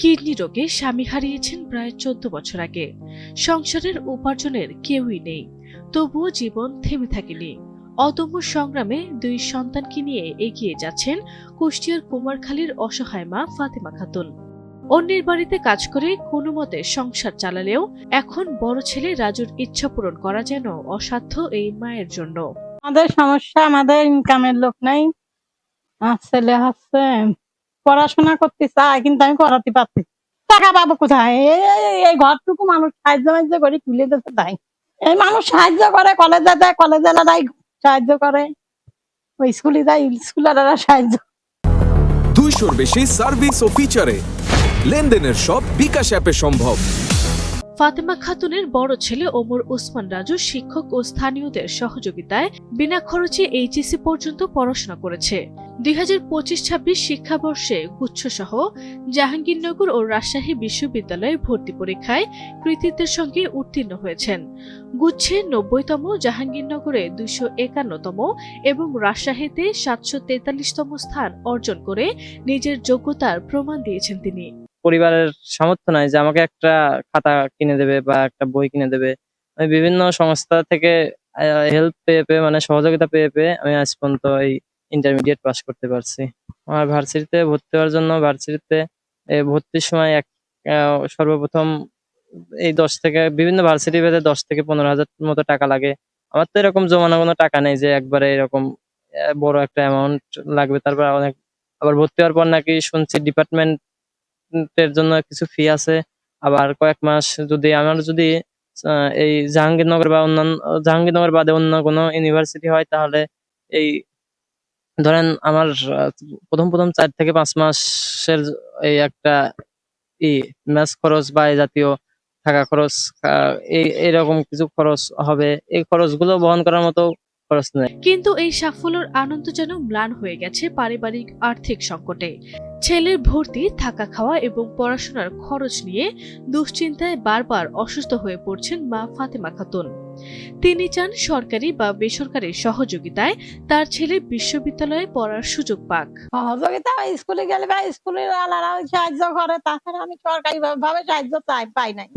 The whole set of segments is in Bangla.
কিডনি রোগে স্বামী হারিয়েছেন প্রায় 14 বছর আগে। সংসারের উপার্জনের কেউই নেই, তবুও জীবন থেমে থাকেনি। অদম্য সংগ্রামে দুই সন্তানকে নিয়ে এগিয়ে যাচ্ছেন কুষ্টিয়ার কুমারখালীর অসহায় মা ফাতেমা খাতুন। অন্যের বাড়িতে কাজ করে কোনো মতে সংসার চালালেও এখন বড় ছেলে রাজুর ইচ্ছা পূরণ করা যেন অসাধ্য এই মায়ের জন্য। আমাদের সমস্যা, আমাদের ইনকামের লোক নাই। আমার ছেলে হচ্ছে পড়াশোনা করতে চায়, কিন্তু আমি করাতে পারছি না। টাকা পাবো কোথায়? এই ঘরটুকু মানুষ সাহায্য মাহায্য করে তুলে দিতে তাই। এই মানুষ সাহায্য করে, কলেজে দেয়, কলেজেরাই সাহায্য করে, ওই স্কুলে যায়, স্কুলেরা সাহায্য। 200-র বেশি সার্ভিস ও ফিচারে লেনদেনের সব বিকাশ অ্যাপে সম্ভব। ফাতেমা খাতুনের বড় ছেলে ওমর ওসমান রাজু শিক্ষক ও স্থানীয়দের সহযোগিতায় বিনা খরচে এইচএসসি পর্যন্ত পড়াশোনা করেছে। 2025-26 শিক্ষাবর্ষে গুচ্ছসহ জাহাঙ্গীরনগর ও রাজশাহী বিশ্ববিদ্যালয়ে ভর্তি পরীক্ষায় কৃতিত্বের সঙ্গে উত্তীর্ণ হয়েছেন। গুচ্ছে 90তম, জাহাঙ্গীরনগরে 251তম এবং রাজশাহীতে 743তম স্থান অর্জন করে নিজের যোগ্যতার প্রমাণ দিয়েছেন তিনি। পরিবারের সামর্থ্য নাই যে আমাকে একটা খাতা কিনে দেবে বা একটা বই কিনে দেবে। আমি বিভিন্ন সংস্থা থেকে হেল্প পেয়ে মানে সহযোগিতা পেয়ে আমি আজ পর্যন্ত এই ইন্টারমিডিয়েট পাস করতে পারছি। আমার ভার্সিটিতে ভর্তি হওয়ার জন্য ভর্তির সময় সর্বপ্রথম এই 10 থেকে বিভিন্ন ভার্সিটি ভেদে 10 থেকে 15,000 মতো টাকা লাগে। আমার তো এরকম জমানো কোনো টাকা নেই যে একবারে এরকম বড় একটা অ্যামাউন্ট লাগবে। তারপর আবার ভর্তি হওয়ার পর নাকি শুনছি ডিপার্টমেন্ট এর জন্য কিছু ফি আছে। আবার কয়েক মাস যদি এই জাহাঙ্গীরনগর বাদে অন্য কোনো ইউনিভার্সিটি হয়, তাহলে এই ধরেন আমার প্রথম 4 থেকে 5 মাসের এই একটা মেস খরচ বা এই জাতীয় থাকা খরচ, এইরকম কিছু খরচ হবে। এই খরচগুলো বহন করার মতো খরচ নেই। কিন্তু এই সাফল্যের আনন্দ যেন ম্লান হয়ে গেছে পারিবারিক আর্থিক সংকটে। ছেলের ভর্তি, থাকা খাওয়া এবং পড়াশোনার খরচ নিয়ে দুশ্চিন্তায় বারবার অসুস্থ হয়ে পড়ছেন মা ফাতেমা খাতুন। তিনি চান সরকারি বা বেসরকারি সহযোগিতায় তার ছেলে বিশ্ববিদ্যালয়ে পড়ার সুযোগ পাক। সহযোগিতা স্কুলে গেলে বা স্কুলের আলাদা সাহায্য করে, তাছাড়া আমি সরকারি ভাবে সাহায্য পাই নাই।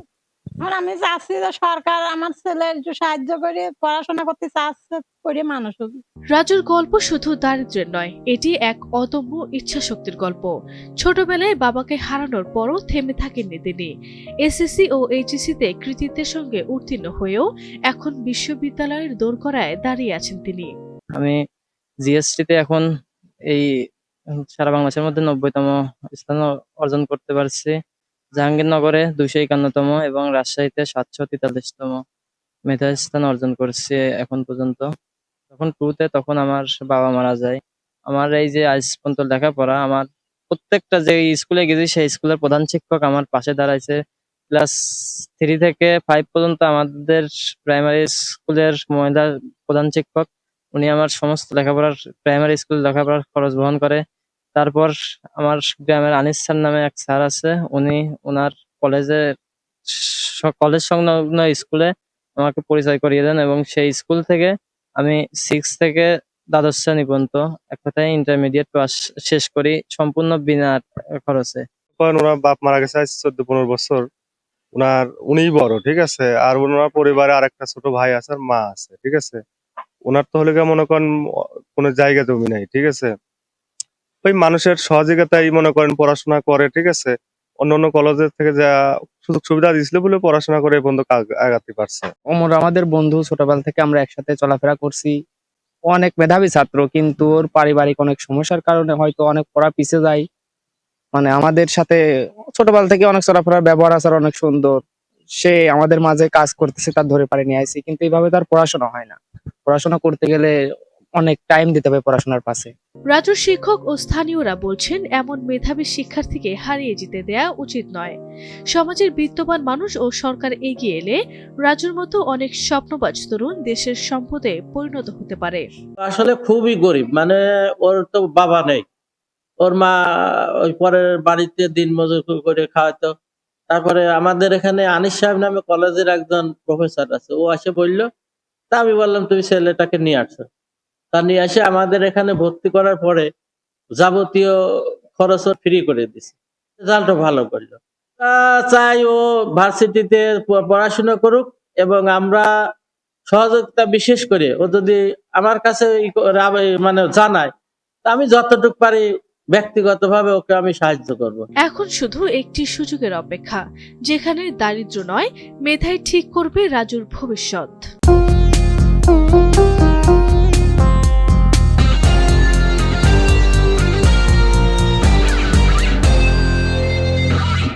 আমি চাচ্ছি যে সরকার আমার ছেলের একটু সাহায্য করে পড়াশোনা করতে চাচ্ছে, করে মানুষ হোক। রাজুর গল্প শুধু দারিদ্র্যের নয়, এটি এক অদম্য ইচ্ছাশক্তির গল্প। ছোটবেলায় বাবাকে হারানোর পরও থেমে থাকেননি তিনি। এসএসসি ও এইচএসসিতে কৃতিত্বের সঙ্গে উত্তীর্ণ হয়েও এখন বিশ্ববিদ্যালয়ের দোরগোড়ায় দাঁড়িয়ে আছেন তিনি। আমি জিএসটিতে এখন এই সারা বাংলাদেশের মধ্যে 90তম স্থান অর্জন করতে পারছি। জাহাঙ্গীরনগরে 251তম এবং রাজশাহীতে 743তম মেধা স্থান অর্জন করছি এখন পর্যন্ত। তখন 2তে তখন আমার বাবা মারা যায়। আমার এই যে আজ পর্যন্ত লেখাপড়া, আমার প্রত্যেকটা যে স্কুলে গেছি সেই স্কুলের প্রধান শিক্ষক আমার পাশে দাঁড়াইছে। ক্লাস 3 থেকে 5 পর্যন্ত আমাদের প্রাইমারি স্কুলের মহিলা প্রধান শিক্ষক, উনি আমার সমস্ত লেখাপড়ার প্রাইমারি স্কুল লেখাপড়ার খরচ বহন করে। তারপর আমার গ্রামের আনিস স্যার নামে এক স্যার আছে, উনি ওনার কলেজ সংলগ্ন স্কুলে আমাকে পরিচয় করিয়ে দেন এবং সেই স্কুল থেকে আমি 6 থেকে দ্বাদশ শ্রেণী পর্যন্ত এক কথায় ইন্টারমিডিয়েট পাস শেষ করি সম্পূর্ণ বিনা খরচে। ওনার বাপ মারা গেছে আজ 14-15 বছর। উনিই বড়, ঠিক আছে। আর ওনার পরিবারে আরেকটা ছোট ভাই আছে আর মা আছে, ঠিক আছে। ওনার তো হলে মনে করেন কোনো জায়গা জমি নাই, ঠিক আছে। ওই মানুষের সহযোগিতাই মনে করেন পড়াশোনা করে, ঠিক আছে। অন্য কলেজের থেকে যা সুযোগ সুবিধা দিয়েছিল বলে পড়াশোনা করে এই পর্যন্ত আগাতে পারছে। ওমর আমাদের বন্ধু, ছোটবেলা থেকে আমরা একসাথে চলাফেরা করছি। অনেক মেধাবী ছাত্র, কিন্তু ওর পারিবারিক অনেক সমস্যার কারণে হয়তো অনেক পড়া পিছিয়ে যায়। মানে আমাদের সাথে ছোটবেলা থেকে অনেক চলাফেরার ব্যবহার আচার অনেক সুন্দর। সে আমাদের মাঝে কাজ করতেছে, তার ধরে পারে নিয়ে আইছি, কিন্তু এইভাবে তার পড়াশোনা হয় না। পড়াশোনা করতে গেলে অনেক টাইম দিতে হবে পড়াশোনার পাশে। রাজুর শিক্ষক ও স্থানীয়রা বলছেন, এমন মেধাবী শিক্ষার্থীকে হারিয়ে যেতে দেয়া উচিত নয়। সমাজের বিত্তবান মানুষ ও সরকার এগিয়ে এলে রাজুর মতো অনেক স্বপ্নবাজ তরুণ দেশের সম্পদে পরিণত হতে পারে। আসলে খুবই গরিব, মানে ওর তো বাবা নেই, ওর মা ওই পরের বাড়িতে দিন মজুর করে খাওয়াতো। তারপরে আমাদের এখানে আনিস সাহেব নামে কলেজের একজন প্রফেসর আছে, ও এসে বললো, তা আমি বললাম তুমি ছেলেটাকে নিয়ে আসো। তা নিয়ে এসে আমাদের এখানে ভর্তি করার পরে যাবতীয় খরচ ফ্রি করে দিছে। রেজাল্টও ভালো করলো। চাই ও ভার্সিটিতে পড়াশোনা করুক এবং আমরা সহযোগিতা বিশেষ করে ও যদি আমার কাছে মানে জানায়, তা আমি যতটুকু পারি ব্যক্তিগতভাবে ওকে আমি সাহায্য করব। এখন শুধু একটি সুযোগের অপেক্ষা, যেখানে দারিদ্র্য নয়, মেধাই ঠিক করবে রাজুর ভবিষ্যৎ।